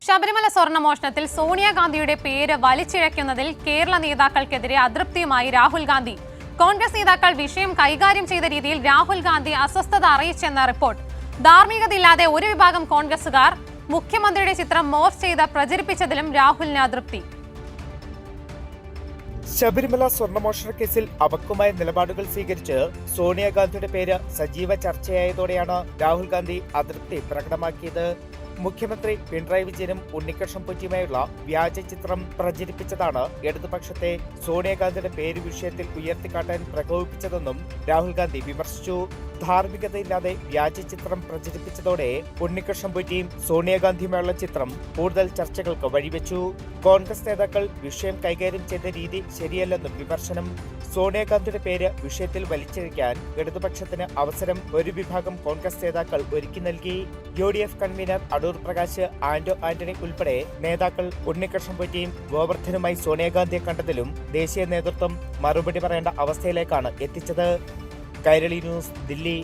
ശബരിമല സ്വർണ്ണമോഷണത്തിൽ സോണിയാഗാന്ധിയുടെ പേര് വലിച്ചിഴയ്ക്കുന്നതിൽ കേരള നേതാക്കൾക്കെതിരെ അതൃപ്തിയുമായി രാഹുൽ ഗാന്ധി. കോൺഗ്രസ് നേതാക്കൾ വിഷയം കൈകാര്യം ചെയ്ത രീതിയിൽ രാഹുൽ ഗാന്ധി അസ്വസ്ഥത അറിയിച്ചെന്ന റിപ്പോർട്ട്. ധാർമ്മികതയില്ലാതെ ഒരു വിഭാഗം കോൺഗ്രസുകാർ മുഖ്യമന്ത്രിയുടെ ചിത്രം മോർഫ് ചെയ്ത് പ്രചരിപ്പിച്ചതിലും രാഹുലിന് അതൃപ്തി. ശബരിമല സ്വർണ്ണമോഷണ കേസിൽ അപക്വമായ നിലപാടുകൾ സ്വീകരിച്ച് സോണിയാഗാന്ധിയുടെ പേര് സജീവ ചർച്ചയായതോടെയാണ് രാഹുൽ ഗാന്ധി അതൃപ്തി പ്രകടമാക്കിയത്. മുഖ്യമന്ത്രി പിണറായി വിജയനും ഉണ്ണികൃഷ്ണൻ പൊറ്റിയുമായുള്ള വ്യാജ ചിത്രം പ്രചരിപ്പിച്ചതാണ് ഇടതുപക്ഷത്തെ സോണിയാഗാന്ധിയുടെ പേര് വിഷയത്തിൽ ഉയർത്തിക്കാട്ടാൻ പ്രകോപിപ്പിച്ചതെന്നും രാഹുൽ ഗാന്ധി വിമർശിച്ചു. ധാർമ്മികതയില്ലാതെ വ്യാജ ചിത്രം പ്രചരിപ്പിച്ചതോടെ ഉണ്ണികൃഷ്ണൻ പൊറ്റിയും സോണിയാഗാന്ധിയുമായുള്ള ചിത്രം കൂടുതൽ ചർച്ചകൾക്ക് വഴിവെച്ചു. കോൺഗ്രസ് നേതാക്കൾ വിഷയം കൈകാര്യം ചെയ്ത രീതി ശരിയല്ലെന്നും വിമർശനം. സോണിയാഗാന്ധിയുടെ പേര് വിഷയത്തിൽ വലിച്ചിഴയ്ക്കാൻ ഇടതുപക്ഷത്തിന് അവസരം ഒരു വിഭാഗം കോൺഗ്രസ് നേതാക്കൾ ഒരുക്കി നൽകി. UDF കൺവീനർ അടൂർ പ്രകാശ്, ആന്റോ ആന്റണി ഉൾപ്പെടെ നേതാക്കൾ ഉണ്ണികൃഷ്ണൻ പൊറ്റിയും ഗോവർദ്ധനുമായി സോണിയാഗാന്ധിയെ കണ്ടതിലും ദേശീയ നേതൃത്വം മറുപടി പറയേണ്ട അവസ്ഥയിലേക്കാണ് എത്തിച്ചത്. കൈരളി ന്യൂസ്, ദില്ലി.